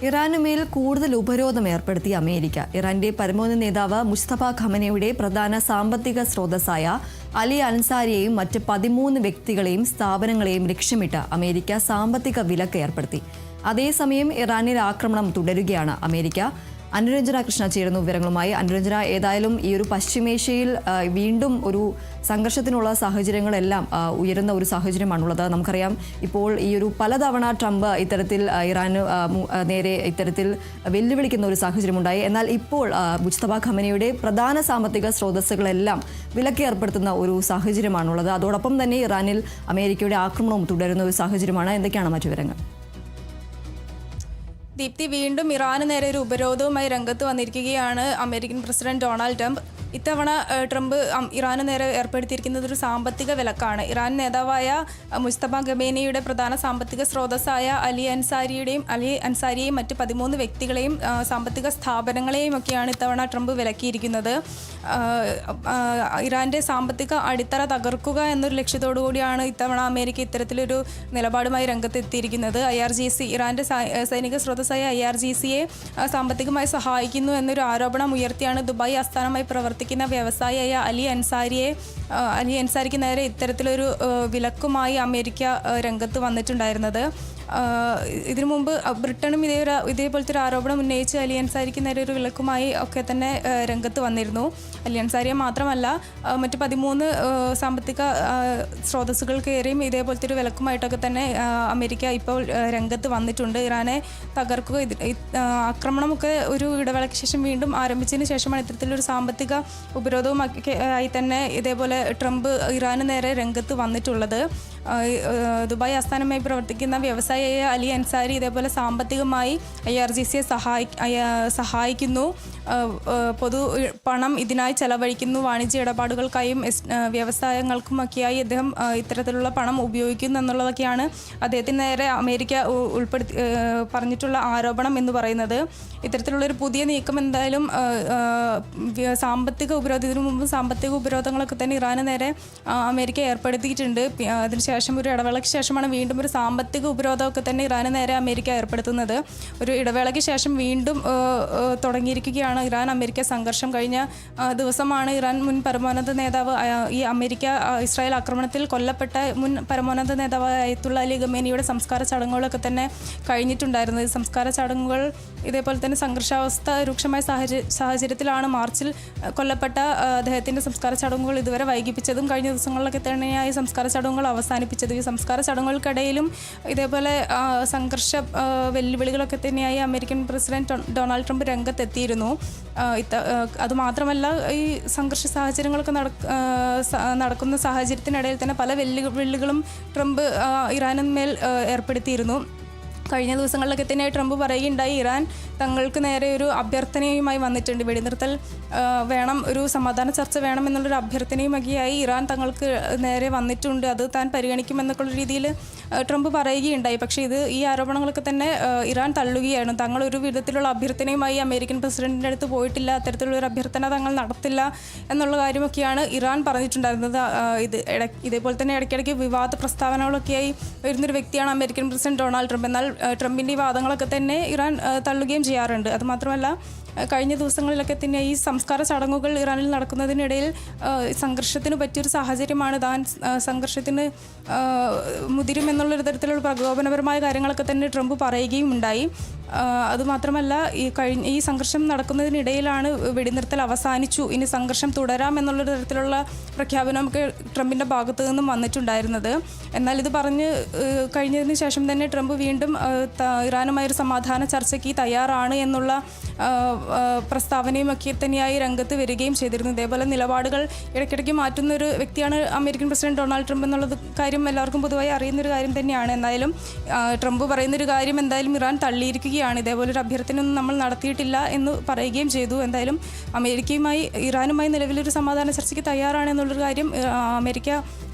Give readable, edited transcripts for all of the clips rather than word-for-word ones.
ഇറാനുമേൽ കൂടുതൽ ഉപരോധം ഏർപ്പെടുത്തി അമേരിക്ക. ഇറാന്റെ പരമോന്നത നേതാവ് മുസ്തഫ ഖമനയുടെ പ്രധാന സാമ്പത്തിക സ്രോതസ്സായ അലി അൻസാരിയെയും മറ്റ് 13 വ്യക്തികളെയും സ്ഥാപനങ്ങളെയും ലക്ഷ്യമിട്ട് അമേരിക്ക സാമ്പത്തിക വിലക്ക് ഏർപ്പെടുത്തി. അതേസമയം ഇറാനിൽ ആക്രമണം തുടരുകയാണ് അമേരിക്ക. അനുരഞ്ജന കൃഷ്ണ ചേരുന്നു വിവരങ്ങളുമായി. അനുരഞ്ജന, ഏതായാലും ഈ ഒരു പശ്ചിമേഷ്യയിൽ വീണ്ടും ഒരു സംഘർഷത്തിനുള്ള സാഹചര്യങ്ങളെല്ലാം ഉയരുന്ന ഒരു സാഹചര്യമാണുള്ളത്. നമുക്കറിയാം, ഇപ്പോൾ ഈ ഒരു പലതവണ ട്രംപ് ഇത്തരത്തിൽ ഇറാന് നേരെ ഇത്തരത്തിൽ വെല്ലുവിളിക്കുന്ന ഒരു സാഹചര്യമുണ്ടായി. എന്നാൽ ഇപ്പോൾ മുസ്തഫ ഖമനയുടെ പ്രധാന സാമ്പത്തിക സ്രോതസ്സുകളെല്ലാം വിലക്ക് ഏർപ്പെടുത്തുന്ന ഒരു സാഹചര്യമാണുള്ളത്. അതോടൊപ്പം തന്നെ ഇറാനിൽ അമേരിക്കയുടെ ആക്രമണവും തുടരുന്ന ഒരു സാഹചര്യമാണ്. എന്തൊക്കെയാണ് മറ്റു വിവരങ്ങൾ? ദീപ്തി, വീണ്ടും ഇറാന് നേരെ ഒരു ഉപരോധവുമായി രംഗത്ത് വന്നിരിക്കുകയാണ് അമേരിക്കൻ പ്രസിഡന്റ് ഡൊണാൾഡ് ട്രംപ്. ഇത്തവണ ട്രംപ് ഇറാന് നേരെ ഏർപ്പെടുത്തിയിരിക്കുന്നത് ഒരു സാമ്പത്തിക വിലക്കാണ്. ഇറാൻ നേതാവായ മുസ്തഫ ഖമേനിയുടെ പ്രധാന സാമ്പത്തിക സ്രോതസ്സായ അലി അൻസാരിയെയും മറ്റ് 13 വ്യക്തികളെയും സാമ്പത്തിക സ്ഥാപനങ്ങളെയും ഒക്കെയാണ് ഇത്തവണ ട്രംപ് വിലക്കിയിരിക്കുന്നത്. ഇറാന്റെ സാമ്പത്തിക അടിത്തറ തകർക്കുക എന്നൊരു ലക്ഷ്യത്തോടു കൂടിയാണ് ഇത്തവണ അമേരിക്ക ഇത്തരത്തിലൊരു നിലപാടുമായി രംഗത്തെത്തിയിരിക്കുന്നത്. IRGC, ഇറാന്റെ സൈനിക സ്രോതസ്സായ IRGCയെ സാമ്പത്തികമായി സഹായിക്കുന്നു എന്നൊരു ആരോപണം ഉയർത്തിയാണ് ദുബായ് ആസ്ഥാനമായി പ്രവർത്തിക്കുന്ന വ്യവസായിയായ അലി അൻസാരിക്ക് നേരെ ഇത്തരത്തിലൊരു വിലക്കുമായി അമേരിക്ക രംഗത്ത് വന്നിട്ടുണ്ടായിരുന്നത്. ഇതിനു മുമ്പ് ബ്രിട്ടനും ഇതേപോലത്തെ ഒരു ആരോപണം ഉന്നയിച്ച് അലി അൻസാരിക്ക് നേരെ ഒരു വിലക്കുമായി ഒക്കെ തന്നെ രംഗത്ത് വന്നിരുന്നു. അലി അൻസാരിയെ മാത്രമല്ല മറ്റ് 13 സാമ്പത്തിക സ്രോതസ്സുകൾക്കേറെയും ഇതേപോലത്തെ ഒരു വിലക്കുമായിട്ടൊക്കെ തന്നെ അമേരിക്ക ഇപ്പോൾ രംഗത്ത് വന്നിട്ടുണ്ട്. ഇറാനെ തകർക്കുക, ആക്രമണമൊക്കെ ഒരു ഇടവേളയ്ക്ക് ശേഷം വീണ്ടും ആരംഭിച്ചതിന് ശേഷമാണ് ഇത്തരത്തിലൊരു സാമ്പത്തിക ഉപരോധവും ആയി തന്നെ ഇതേപോലെ ട്രംപ് ഇറാന് നേരെ രംഗത്ത് വന്നിട്ടുള്ളത്. ദുബായ് ആസ്ഥാനമായി പ്രവർത്തിക്കുന്ന വ്യവസായിയായ അലി അൻസാരി ഇതേപോലെ സാമ്പത്തികമായി IRGCയെ സഹായിക്കുന്നു, പൊതു പണം ഇതിനായി ചെലവഴിക്കുന്നു, വാണിജ്യ ഇടപാടുകൾക്കായും വ്യവസായങ്ങൾക്കുമൊക്കെയായി അദ്ദേഹം ഇത്തരത്തിലുള്ള പണം ഉപയോഗിക്കുന്നു എന്നുള്ളതൊക്കെയാണ് അദ്ദേഹത്തിന് നേരെ അമേരിക്ക പറഞ്ഞിട്ടുള്ള ആരോപണം എന്ന് പറയുന്നത്. ഇത്തരത്തിലുള്ളൊരു പുതിയ നീക്കം എന്തായാലും ഇതിനു മുമ്പ് സാമ്പത്തിക ഉപരോധങ്ങളൊക്കെ തന്നെ ഇറാന് നേരെ അമേരിക്ക ഏർപ്പെടുത്തിയിട്ടുണ്ട്. അതിനുശേഷം ഒരു ഇടവേളയ്ക്ക് ശേഷമാണ് വീണ്ടും ഒരു സാമ്പത്തിക ഉപരോധമൊക്കെ തന്നെ ഇറാന് നേരെ അമേരിക്ക ഏർപ്പെടുത്തുന്നത്. ഒരു ഇടവേളയ്ക്ക് ശേഷം വീണ്ടും തുടങ്ങിയിരിക്കുകയാണ് ഇറാൻ അമേരിക്ക സംഘർഷം. കഴിഞ്ഞ ദിവസമാണ് ഇറാൻ മുൻ പരമോന്നത നേതാവ് ഇസ്രായേൽ ആക്രമണത്തിൽ കൊല്ലപ്പെട്ട മുൻ പരമോന്നത നേതാവ് അയത്തുള്ള അലി ഖമേനിയുടെ സംസ്കാര ചടങ്ങുകളൊക്കെ തന്നെ കഴിഞ്ഞിട്ടുണ്ടായിരുന്നത്. സംസ്കാര ചടങ്ങുകൾ ഇതേപോലെ തന്നെ സംഘർഷാവസ്ഥ രൂക്ഷമായ സാഹചര്യത്തിലാണ് മാർച്ചിൽ കൊല്ലപ്പെട്ട അദ്ദേഹത്തിൻ്റെ സംസ്കാര ചടങ്ങുകൾ ഇതുവരെ വൈകിപ്പിച്ചതും കഴിഞ്ഞ ദിവസങ്ങളിലൊക്കെ തന്നെയായി സംസ്കാര ചടങ്ങുകൾ അവസാനിപ്പിച്ചത്. ഈ സംസ്കാര ചടങ്ങുകൾക്കിടയിലും ഇതേപോലെ സംഘർഷ വെല്ലുവിളികളൊക്കെ തന്നെയായി അമേരിക്കൻ പ്രസിഡന്റ് ഡൊണാൾഡ് ട്രംപ് രംഗത്തെത്തിയിരുന്നു. അതുമാത്രമല്ല, ഈ സംഘർഷ സാഹചര്യങ്ങളൊക്കെ നടക്കുന്ന സാഹചര്യത്തിനിടയിൽ തന്നെ പല വെല്ലുവിളികളും ട്രംപ് ഇറാനിന്മേൽ ഏർപ്പെടുത്തിയിരുന്നു. കഴിഞ്ഞ ദിവസങ്ങളിലൊക്കെ തന്നെ ട്രംപ് പറയുകയുണ്ടായി, ഇറാൻ തങ്ങൾക്ക് നേരെ ഒരു അഭ്യർത്ഥനയുമായി വന്നിട്ടുണ്ട്, വെടിനിർത്തൽ വേണം, ഒരു സമാധാന ചർച്ച വേണം എന്നുള്ളൊരു അഭ്യർത്ഥനയുമൊക്കെയായി ഇറാൻ തങ്ങൾക്ക് നേരെ വന്നിട്ടുണ്ട്, അത് താൻ പരിഗണിക്കുമെന്നൊക്കെയുള്ള രീതിയിൽ ട്രംപ് പറയുകയുണ്ടായി. പക്ഷേ ഈ ആരോപണങ്ങളൊക്കെ തന്നെ ഇറാൻ തള്ളുകയാണ്. തങ്ങൾ ഒരു വിധത്തിലുള്ള അഭ്യർത്ഥനയുമായി അമേരിക്കൻ പ്രസിഡന്റിൻ്റെ അടുത്ത് പോയിട്ടില്ല, അത്തരത്തിലുള്ളൊരു അഭ്യർത്ഥന തങ്ങൾ നടത്തില്ല എന്നുള്ള കാര്യമൊക്കെയാണ് ഇറാൻ പറഞ്ഞിട്ടുണ്ടായിരുന്നത്. ഇതേപോലെ തന്നെ ഇടയ്ക്കിടയ്ക്ക് വിവാദ പ്രസ്താവനകളൊക്കെയായി വരുന്നൊരു വ്യക്തിയാണ് അമേരിക്കൻ പ്രസിഡന്റ് ഡൊണാൾഡ് ട്രംപ്. എന്നാൽ ട്രംപിൻ്റെ ഈ വാദങ്ങളൊക്കെ തന്നെ ഇറാൻ തള്ളുകയും ചെയ്യാറുണ്ട്. അതുമാത്രമല്ല, കഴിഞ്ഞ ദിവസങ്ങളിലൊക്കെ തന്നെ ഈ സംസ്കാര ചടങ്ങുകൾ ഇറാനിൽ നടക്കുന്നതിനിടയിൽ സംഘർഷത്തിന് പറ്റിയൊരു സാഹചര്യമാണ്, താൻ സംഘർഷത്തിന് മുതിരുമെന്നുള്ളൊരു തരത്തിലുള്ള പ്രകോപനപരമായ കാര്യങ്ങളൊക്കെ തന്നെ ട്രംപ് പറയുകയും ഉണ്ടായി. അതുമാത്രമല്ല, ഈ സംഘർഷം നടക്കുന്നതിനിടയിലാണ് വെടിനിർത്തൽ അവസാനിച്ചു, ഇനി സംഘർഷം തുടരാം എന്നുള്ളൊരു തരത്തിലുള്ള പ്രഖ്യാപനമൊക്കെ ട്രംപിൻ്റെ ഭാഗത്തു നിന്നും വന്നിട്ടുണ്ടായിരുന്നത്. എന്നാൽ ഇത് പറഞ്ഞ് കഴിഞ്ഞതിന് ശേഷം തന്നെ ട്രംപ് വീണ്ടും ഇറാനുമായൊരു സമാധാന ചർച്ചയ്ക്ക് തയ്യാറാണ് എന്നുള്ള പ്രസ്താവനയും ഒക്കെ തന്നെയായി രംഗത്ത് വരികയും ചെയ്തിരുന്നു. ഇതേപോലെ നിലപാടുകൾ ഇടയ്ക്കിടയ്ക്ക് മാറ്റുന്നൊരു വ്യക്തിയാണ് അമേരിക്കൻ പ്രസിഡന്റ് ഡൊണാൾഡ് ട്രംപ് എന്നുള്ളത് കാര്യം എല്ലാവർക്കും പൊതുവായി അറിയുന്നൊരു കാര്യം തന്നെയാണ്. എന്തായാലും ട്രംപ് പറയുന്നൊരു കാര്യം എന്തായാലും ഇറാൻ തള്ളിയിരിക്കുകയാണ്. ഇതേപോലൊരു അഭ്യർത്ഥനയൊന്നും നമ്മൾ നടത്തിയിട്ടില്ല എന്ന് പറയുകയും ചെയ്തു. എന്തായാലും ഇറാനുമായി നിലവിലൊരു സമാധാന ചർച്ചയ്ക്ക് തയ്യാറാണ് എന്നുള്ളൊരു കാര്യം അമേരിക്ക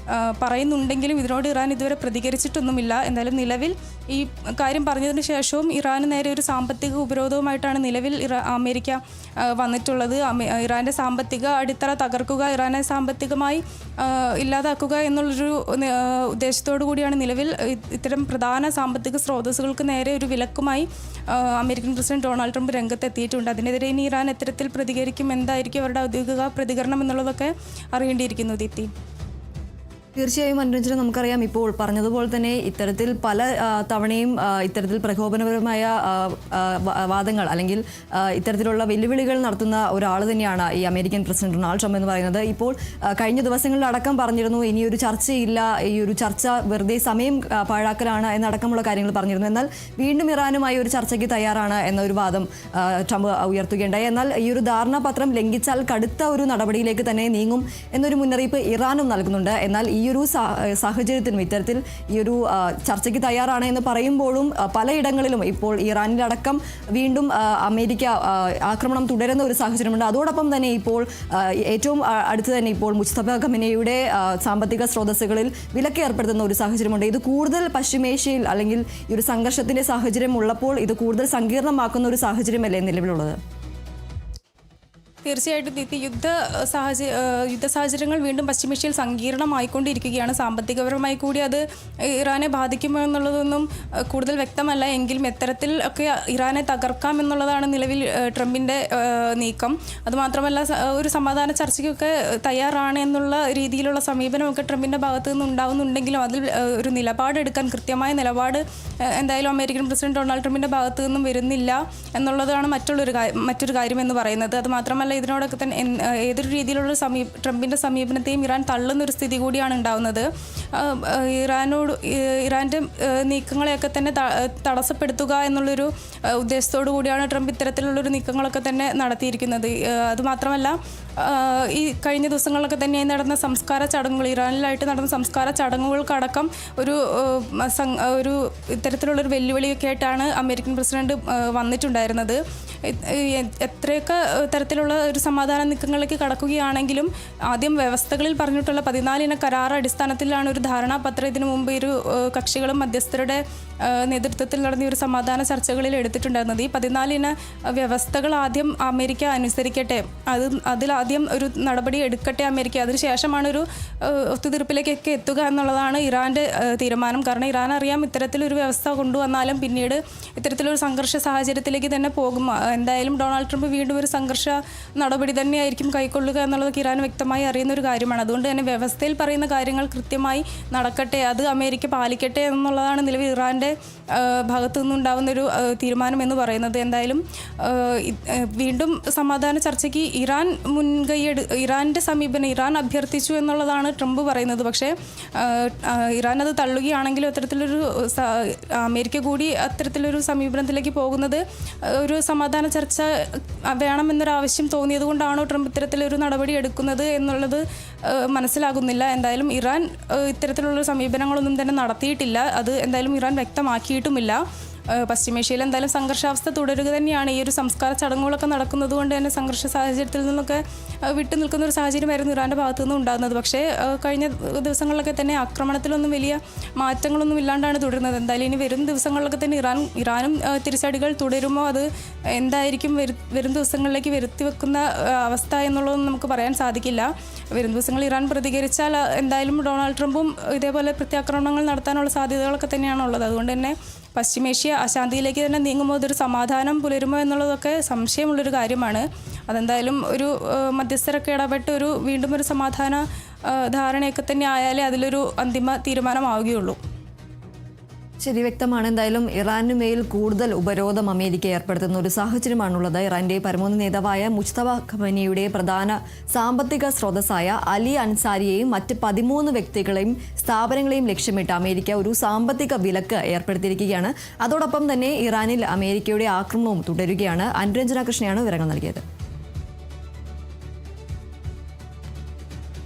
പറയുന്നുണ്ടെങ്കിലും ഇതിനോട് ഇറാൻ ഇതുവരെ പ്രതികരിച്ചിട്ടൊന്നുമില്ല. എന്തായാലും നിലവിൽ ഈ കാര്യം പറഞ്ഞതിന് ശേഷവും ഇറാന് നേരെ ഒരു സാമ്പത്തിക ഉപരോധവുമായിട്ടാണ് നിലവിൽ അമേരിക്ക വന്നിട്ടുള്ളത്. ഇറാൻ്റെ സാമ്പത്തിക അടിത്തറ തകർക്കുക, ഇറാനെ സാമ്പത്തികമായി ഇല്ലാതാക്കുക എന്നുള്ളൊരു ഉദ്ദേശത്തോടു കൂടിയാണ് നിലവിൽ ഇത്തരം പ്രധാന സാമ്പത്തിക സ്രോതസ്സുകൾക്ക് നേരെ ഒരു വിലക്കുമായി അമേരിക്കൻ പ്രസിഡന്റ് ഡൊണാൾഡ് ട്രംപ് രംഗത്തെത്തിയിട്ടുണ്ട്. അതിനെതിരെ ഇനി ഇറാൻ എത്തരത്തിൽ പ്രതികരിക്കും, എന്തായിരിക്കും അവരുടെ ഔദ്യോഗിക പ്രതികരണം എന്നുള്ളതൊക്കെ അറിയേണ്ടിയിരിക്കുന്നു. ദീപ്തി, തീർച്ചയായും അനുരഞ്ജന, നമുക്കറിയാം ഇപ്പോൾ പറഞ്ഞതുപോലെ തന്നെ ഇത്തരത്തിൽ പല തവണയും ഇത്തരത്തിൽ പ്രകോപനപരമായ വാദങ്ങൾ അല്ലെങ്കിൽ ഇത്തരത്തിലുള്ള വെല്ലുവിളികൾ നടത്തുന്ന ഒരാൾ തന്നെയാണ് ഈ അമേരിക്കൻ പ്രസിഡന്റ് ഡൊണാൾഡ് ട്രംപ് എന്ന് പറയുന്നത്. ഇപ്പോൾ കഴിഞ്ഞ ദിവസങ്ങളിലടക്കം പറഞ്ഞിരുന്നു ഇനിയൊരു ചർച്ചയില്ല, ഈ ഒരു ചർച്ച വെറുതെ സമയം പാഴാക്കലാണ് എന്നടക്കമുള്ള കാര്യങ്ങൾ പറഞ്ഞിരുന്നു. എന്നാൽ വീണ്ടും ഇറാനുമായി ഒരു ചർച്ചയ്ക്ക് തയ്യാറാണ് എന്നൊരു വാദം ട്രംപ് ഉയർത്തുകയുണ്ടായി. എന്നാൽ ഈ ഒരു ധാരണാപത്രം ലംഘിച്ചാൽ കടുത്ത ഒരു നടപടിയിലേക്ക് തന്നെ നീങ്ങും എന്നൊരു മുന്നറിയിപ്പ് ഇറാനും നൽകുന്നുണ്ട്. എന്നാൽ ഈ ഒരു സാഹചര്യത്തിലും ഇത്തരത്തിൽ ഈ ഒരു ചർച്ചയ്ക്ക് തയ്യാറാണ് എന്ന് പറയുമ്പോഴും പലയിടങ്ങളിലും ഇപ്പോൾ ഇറാനിലടക്കം വീണ്ടും അമേരിക്ക ആക്രമണം തുടരുന്ന ഒരു സാഹചര്യമുണ്ട്. അതോടൊപ്പം തന്നെ ഇപ്പോൾ ഏറ്റവും അടുത്ത് തന്നെ ഇപ്പോൾ മുസ്തഫ ഖമനയുടെ സാമ്പത്തിക സ്രോതസ്സുകളിൽ വിലക്ക് ഏർപ്പെടുത്തുന്ന ഒരു സാഹചര്യമുണ്ട്. ഇത് കൂടുതൽ പശ്ചിമേഷ്യയിൽ അല്ലെങ്കിൽ ഈ ഒരു സംഘർഷത്തിന്റെ സാഹചര്യം ഉള്ളപ്പോൾ ഇത് കൂടുതൽ സങ്കീർണമാക്കുന്ന ഒരു സാഹചര്യമല്ലേ നിലവിലുള്ളത്? തീർച്ചയായിട്ടും ദീപ്തി, യുദ്ധ സാഹചര്യങ്ങൾ വീണ്ടും പശ്ചിമേഷ്യയിൽ സങ്കീർണമായിക്കൊണ്ടിരിക്കുകയാണ്. സാമ്പത്തികപരമായി കൂടി അത് ഇറാനെ ബാധിക്കുമോ എന്നുള്ളതൊന്നും കൂടുതൽ വ്യക്തമല്ല. എങ്കിലും എത്തരത്തിൽ ഒക്കെ ഇറാനെ തകർക്കാം എന്നുള്ളതാണ് നിലവിൽ ട്രംപിൻ്റെ നീക്കം. അതുമാത്രമല്ല, ഒരു സമാധാന ചർച്ചയ്ക്കൊക്കെ തയ്യാറാണ് എന്നുള്ള രീതിയിലുള്ള സമീപനമൊക്കെ ട്രംപിൻ്റെ ഭാഗത്തു നിന്ന് ഉണ്ടാകുന്നുണ്ടെങ്കിലും അതിൽ ഒരു നിലപാടെടുക്കാൻ, കൃത്യമായ നിലപാട് എന്തായാലും അമേരിക്കൻ പ്രസിഡന്റ് ഡൊണാൾഡ് ട്രംപിൻ്റെ ഭാഗത്തു നിന്നും വരുന്നില്ല എന്നുള്ളതാണ് മറ്റൊരു കാര്യം എന്ന് പറയുന്നത്. അതുമാത്രമല്ല, ഇതിനോടൊക്കെ തന്നെ ഏതൊരു രീതിയിലുള്ള ട്രംപിൻ്റെ സമീപനത്തെയും ഇറാൻ തള്ളുന്നൊരു സ്ഥിതി കൂടിയാണ് ഉണ്ടാകുന്നത്. ഇറാൻ്റെ നീക്കങ്ങളെയൊക്കെ തന്നെ തടസ്സപ്പെടുത്തുക എന്നുള്ളൊരു ഉദ്ദേശത്തോടു കൂടിയാണ് ട്രംപ് ഇത്തരത്തിലുള്ളൊരു നീക്കങ്ങളൊക്കെ തന്നെ നടത്തിയിരിക്കുന്നത്. അതുമാത്രമല്ല, ഈ കഴിഞ്ഞ ദിവസങ്ങളിലൊക്കെ തന്നെ നടന്ന സംസ്കാര ചടങ്ങുകൾ, ഇറാനിലായിട്ട് നടന്ന സംസ്കാര ചടങ്ങുകൾക്കടക്കം ഒരു ഇത്തരത്തിലുള്ളൊരു വെല്ലുവിളിയൊക്കെ ആയിട്ടാണ് അമേരിക്കൻ പ്രസിഡന്റ് വന്നിട്ടുണ്ടായിരുന്നത്. എത്രയൊക്കെ തരത്തിലുള്ള ഒരു സമാധാന നീക്കങ്ങളിലേക്ക് കടക്കുകയാണെങ്കിലും ആദ്യം വ്യവസ്ഥകളിൽ പറഞ്ഞിട്ടുള്ള 14 കരാർ അടിസ്ഥാനത്തിലാണ് ഒരു ധാരണാപത്രം ഇതിനു മുമ്പ് ഇരു കക്ഷികളും മധ്യസ്ഥരുടെ നേതൃത്വത്തിൽ നടന്ന ഒരു സമാധാന ചർച്ചകളിൽ എടുത്തിട്ടുണ്ടായിരുന്നത്. ഈ 14 വ്യവസ്ഥകൾ ആദ്യം അമേരിക്ക അനുസരിക്കട്ടെ, അതിലാദ്യം ഒരു നടപടി എടുക്കട്ടെ അമേരിക്ക, അതിനുശേഷമാണ് ഒരു ഒത്തുതീർപ്പിലേക്കൊക്കെ എത്തുക എന്നുള്ളതാണ് ഇറാൻ്റെ തീരുമാനം. കാരണം ഇറാൻ അറിയാം ഇത്തരത്തിലൊരു വ്യവസ്ഥ കൊണ്ടുവന്നാലും പിന്നീട് ഇത്തരത്തിലൊരു സംഘർഷ സാഹചര്യത്തിലേക്ക് തന്നെ പോകും. എന്തായാലും ഡൊണാൾഡ് ട്രംപ് വീണ്ടും ഒരു സംഘർഷ നടപടി തന്നെയായിരിക്കും കൈക്കൊള്ളുക എന്നുള്ളത് ഇറാൻ വ്യക്തമായി അറിയുന്ന ഒരു കാര്യമാണ്. അതുകൊണ്ട് തന്നെ വ്യവസ്ഥയിൽ പറയുന്ന കാര്യങ്ങൾ കൃത്യമായി നടക്കട്ടെ, അത് അമേരിക്ക പാലിക്കട്ടെ എന്നുള്ളതാണ് നിലവിൽ ഇറാൻ്റെ ഭാഗത്തു നിന്നുണ്ടാകുന്നൊരു തീരുമാനം എന്ന് പറയുന്നത്. എന്തായാലും വീണ്ടും സമാധാന ചർച്ചയ്ക്ക് ഇറാൻ്റെ സമീപനം ഇറാൻ അഭ്യർത്ഥിച്ചു എന്നുള്ളതാണ് ട്രംപ് പറയുന്നത്. പക്ഷേ ഇറാൻ അത് തള്ളുകയാണെങ്കിലും അത്തരത്തിലൊരു അമേരിക്ക കൂടി അത്തരത്തിലൊരു സമീപനത്തിലേക്ക് പോകുന്നത് ഒരു സമാധാന ചർച്ച വേണമെന്നൊരാവശ്യം തോന്നിയത് കൊണ്ടാണോ ട്രംപ് ഇത്തരത്തിലൊരു നടപടി എടുക്കുന്നത് എന്നുള്ളത് മനസ്സിലാകുന്നില്ല. എന്തായാലും ഇറാൻ ഇത്തരത്തിലുള്ള സമീപനങ്ങളൊന്നും തന്നെ നടത്തിയിട്ടില്ല. അത് എന്തായാലും ഇറാൻ വ്യക്തമാക്കിയിട്ടുമില്ല. പശ്ചിമേഷ്യയിൽ എന്തായാലും സംഘർഷാവസ്ഥ തുടരുക തന്നെയാണ്. ഈ ഒരു സംസ്കാര ചടങ്ങുകളൊക്കെ നടക്കുന്നത് കൊണ്ട് തന്നെ സംഘർഷ സാഹചര്യത്തിൽ നിന്നൊക്കെ വിട്ടു നിൽക്കുന്ന ഒരു സാഹചര്യമായിരുന്നു ഇറാൻ്റെ ഭാഗത്തു നിന്ന് ഉണ്ടാകുന്നത്. പക്ഷേ കഴിഞ്ഞ ദിവസങ്ങളിലൊക്കെ തന്നെ ആക്രമണത്തിലൊന്നും വലിയ മാറ്റങ്ങളൊന്നും ഇല്ലാണ്ടാണ് തുടരുന്നത്. എന്തായാലും ഇനി വരും ദിവസങ്ങളിലൊക്കെ തന്നെ ഇറാനും തിരിച്ചടികൾ തുടരുമോ, അത് എന്തായിരിക്കും വരും ദിവസങ്ങളിലേക്ക് വരുത്തി വെക്കുന്ന അവസ്ഥ എന്നുള്ളതൊന്നും നമുക്ക് പറയാൻ സാധിക്കില്ല. വരും ദിവസങ്ങളിൽ ഇറാൻ പ്രതികരിച്ചാൽ എന്തായാലും ഡൊണാൾഡ് ട്രംപും ഇതേപോലെ പ്രത്യാക്രമണങ്ങൾ നടത്താനുള്ള സാധ്യതകളൊക്കെ തന്നെയാണ് ഉള്ളത്. അതുകൊണ്ട് തന്നെ പശ്ചിമേഷ്യ അശാന്തിയിലേക്ക് തന്നെ നീങ്ങുമ്പോൾ അതൊരു സമാധാനം പുലരുമോ എന്നുള്ളതൊക്കെ സംശയമുള്ളൊരു കാര്യമാണ്. അതെന്തായാലും ഒരു മധ്യസ്ഥരൊക്കെ ഇടപെട്ട് വീണ്ടും ഒരു സമാധാന ധാരണയൊക്കെ തന്നെ ആയാലേ അതിലൊരു അന്തിമ തീരുമാനമാവുകയുള്ളൂ. ശരി, വ്യക്തമാണ്. എന്തായാലും ഇറാനു മേൽ കൂടുതൽ ഉപരോധം അമേരിക്ക ഏർപ്പെടുത്തുന്ന ഒരു സാഹചര്യമാണുള്ളത്. ഇറാന്റെ പരമോന്നത നേതാവായ മുജ്തബ ഖമനയുടെ പ്രധാന സാമ്പത്തിക സ്രോതസ്സായ അലി അൻസാരിയെയും മറ്റ് 13 വ്യക്തികളെയും സ്ഥാപനങ്ങളെയും ലക്ഷ്യമിട്ട് അമേരിക്ക ഒരു സാമ്പത്തിക വിലക്ക് ഏർപ്പെടുത്തിയിരിക്കുകയാണ്. അതോടൊപ്പം തന്നെ ഇറാനിൽ അമേരിക്കയുടെ ആക്രമണവും തുടരുകയാണ്. അനുരഞ്ജന കൃഷ്ണയാണ് വിവരങ്ങൾ നൽകിയത്.